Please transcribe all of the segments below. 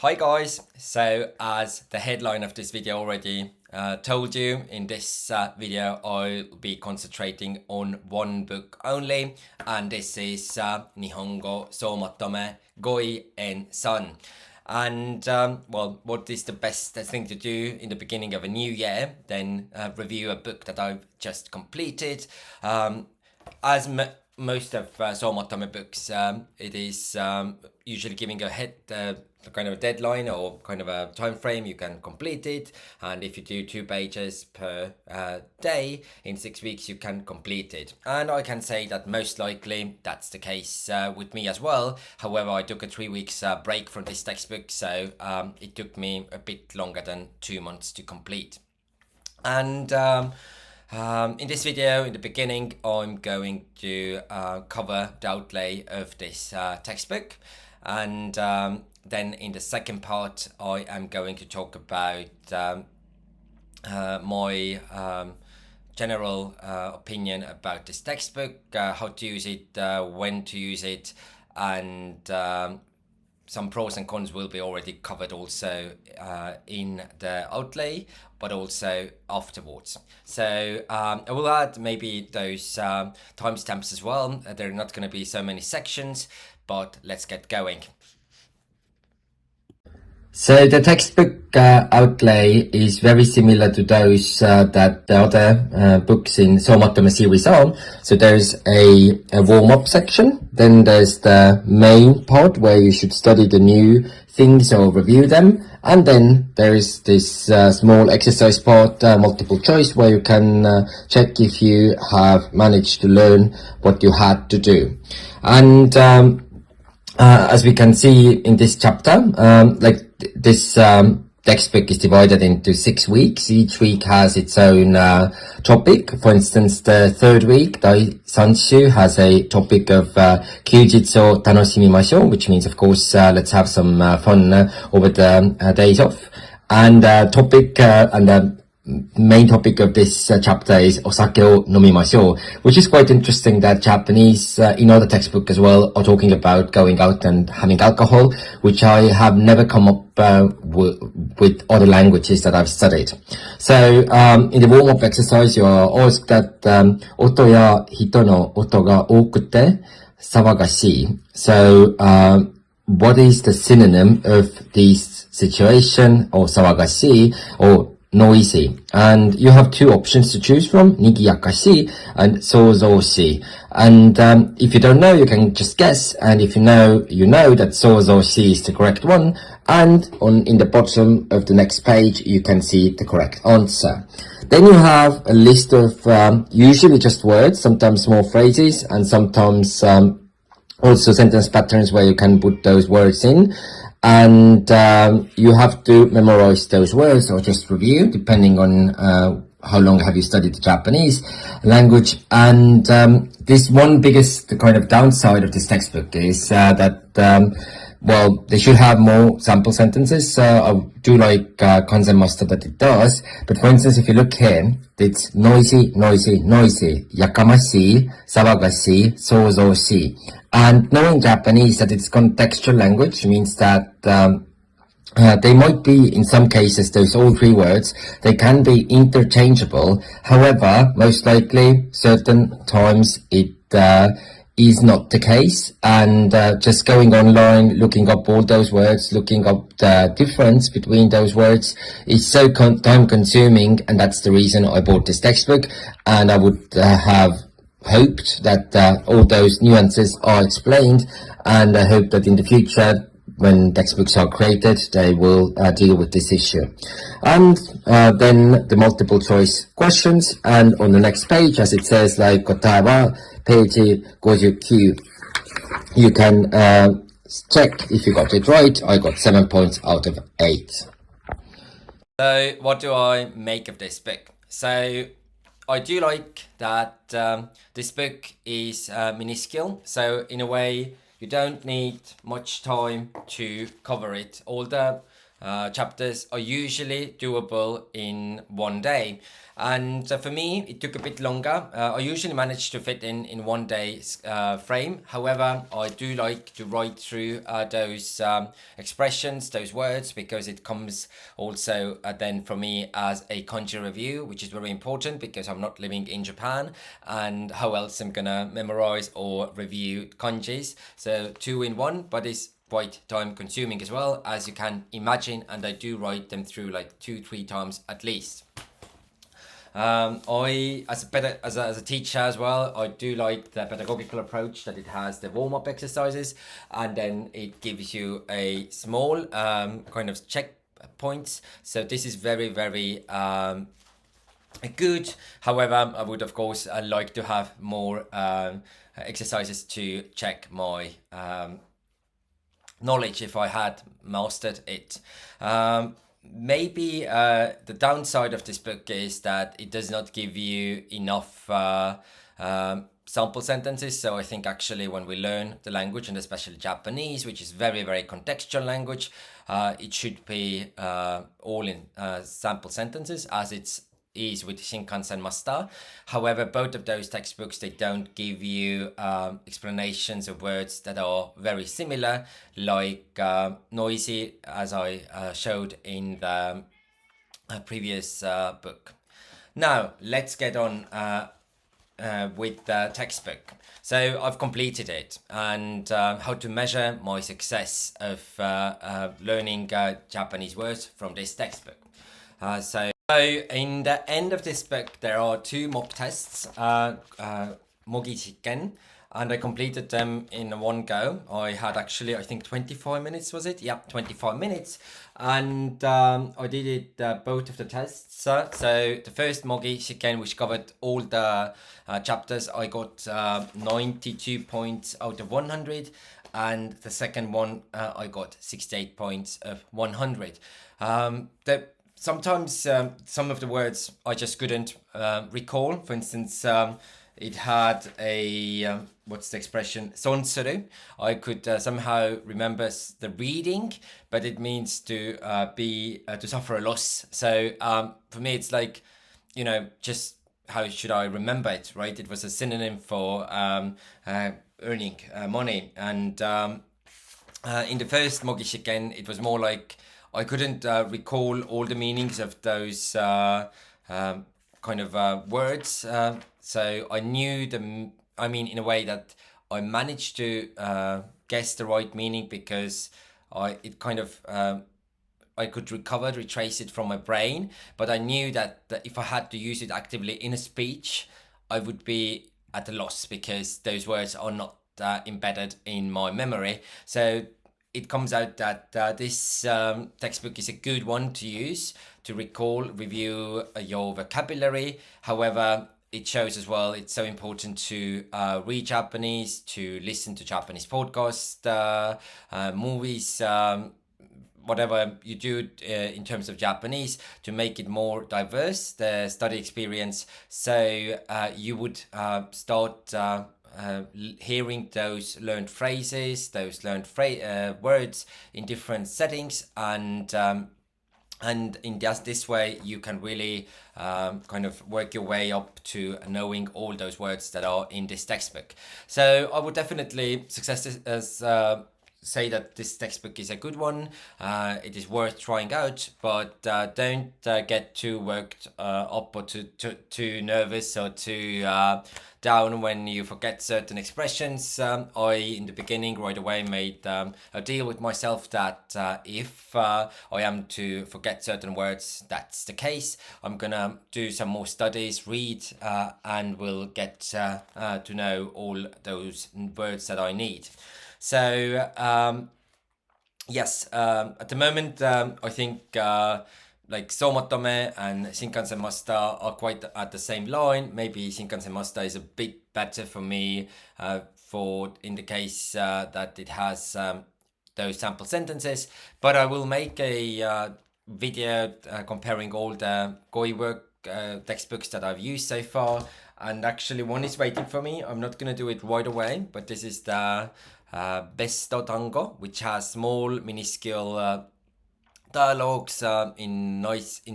Hi guys, so as the headline of this video already told you, in this video I'll be concentrating on one book only, and this is Nihongo so Matome Goi en San. And well, what is the best thing to do in the beginning of a new year than review a book that I've just completed. As most of Matome books, it is usually giving a kind of a deadline or kind of a time frame you can complete it, and if you do 2 pages per day in 6 weeks you can complete it. And I can say that most likely that's the case with me as well. However, I took a 3 weeks break from this textbook, so it took me a bit longer than 2 months to complete. And in this video, in the beginning, I'm going to cover the outlay of this textbook, and then in the second part I am going to talk about my general opinion about this textbook, how to use it, when to use it, and some pros and cons will be already covered also in the outlay, but also afterwards. So I will add maybe those timestamps as well. There are not going to be so many sections, but let's get going. So the textbook outlay is very similar to those that the other books in Matome series are. So there's a warm-up section, then there's the main part where you should study the new things or review them, and then there is this small exercise part, multiple choice, where you can check if you have managed to learn what you had to do. And as we can see in this chapter, this textbook is divided into 6 weeks. Each week has its own topic. For instance, the third week, Dai Sanshu, has a topic of Kyujitsu Tanoshimimashou, which means, of course, let's have some fun over the days off. And the main topic of this chapter is Osake o nomimashou, which is quite interesting that Japanese in other textbook as well are talking about going out and having alcohol, which I have never come up with other languages that I've studied. So in the warm-up exercise you are asked that oto ya hito no oto ga okute sawagashii. So what is the synonym of this situation, or sawagashii, or noisy? And you have two options to choose from, nigiyakashi and souzoshi. And if you don't know, you can just guess, and if you know, you know that souzoshi is the correct one, and in the bottom of the next page you can see the correct answer. Then you have a list of usually just words, sometimes small phrases, and sometimes also sentence patterns where you can put those words in. And you have to memorize those words or just review, depending on how long have you studied the Japanese language. And this one biggest kind of downside of this textbook is that well, they should have more sample sentences. I do like Kanzen Master that it does, but for instance, if you look here, it's noisy, noisy, noisy, yakamashi, sawagashi, souzoshi. And knowing Japanese that it's contextual language means that they might be, in some cases, those all three words, they can be interchangeable. However, most likely, certain times it is not the case. And just going online, looking up all those words, looking up the difference between those words is so time consuming, and that's the reason I bought this textbook. And I would have hoped that all those nuances are explained, and I hope that in the future, when textbooks are created, they will deal with this issue. And then the multiple choice questions, and on the next page, as it says, like kotae wa page 59, you can check if you got it right. I got 7 points out of 8. So what do I make of this book? So I do like that this book is minuscule, so in a way you don't need much time to cover it. All the chapters are usually doable in one day. And for me, it took a bit longer. I usually manage to fit in one day's frame. However, I do like to write through those expressions, those words, because it comes also then for me as a kanji review, which is very important because I'm not living in Japan, and how else I'm gonna memorize or review kanjis. So 2 in 1, but it's quite time consuming as well, as you can imagine, and I do write them through like 2-3 times at least. I, as a teacher as well, I do like the pedagogical approach that it has the warm-up exercises, and then it gives you a small kind of check points. So this is very, very good. However, I would of course like to have more exercises to check my knowledge if I had mastered it. Maybe the downside of this book is that it does not give you enough sample sentences. So I think actually when we learn the language, and especially Japanese, which is very, very contextual language, it should be all in sample sentences, as it's is with Shinkansen Master. However, both of those textbooks, they don't give you explanations of words that are very similar, like noisy, as I showed in the previous book. Now, let's get on with the textbook. So I've completed it, and how to measure my success of learning Japanese words from this textbook. So in the end of this book, there are 2 mock tests, Mogi Shiken, and I completed them in one go. I had actually, I think 25 minutes, was it? Yeah, 25 minutes. And I did it, both of the tests. So the first Mogi Shiken, which covered all the chapters, I got 92 points out of 100. And the second one, I got 68 points of 100. Sometimes some of the words I just couldn't recall. For instance, it had a, what's the expression? Sonsuru. I could somehow remember the reading, but it means to to suffer a loss. So for me, it's like, just how should I remember it, right? It was a synonym for earning money. And in the first Mogi Shiken, it was more like I couldn't recall all the meanings of those kind of words. So I knew them, I mean, in a way that I managed to guess the right meaning, because I could retrace it from my brain, but I knew that if I had to use it actively in a speech, I would be at a loss, because those words are not embedded in my memory. So it comes out that this textbook is a good one to use to recall, review your vocabulary. However, it shows as well it's so important to read Japanese, to listen to Japanese podcasts, movies, whatever you do in terms of Japanese, to make it more diverse, the study experience. So you would start hearing those learned phrases, those learned words in different settings, and in just this way you can really kind of work your way up to knowing all those words that are in this textbook. So I would definitely say that this textbook is a good one. It is worth trying out, but don't get too worked up, or too nervous, or too down when you forget certain expressions. I, in the beginning, right away made a deal with myself that if I am to forget certain words, that's the case. I'm gonna do some more studies, read, and will get to know all those words that I need. So yes, at the moment, I think like Matome and Shinkansen Master are quite at the same line. Maybe Shinkansen Master is a bit better for me, for in the case that it has those sample sentences. But I will make a video comparing all the Goi work textbooks that I've used so far. And actually one is waiting for me. I'm not gonna do it right away, but this is the Besto Tango, which has small minuscule dialogues in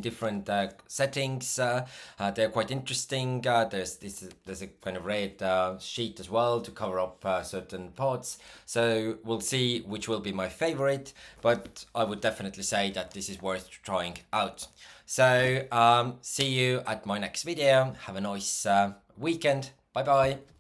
different settings. They're quite interesting. There's a kind of red sheet as well to cover up certain parts. So we'll see which will be my favorite, but I would definitely say that this is worth trying out. So see you at my next video. Have a nice weekend. Bye bye.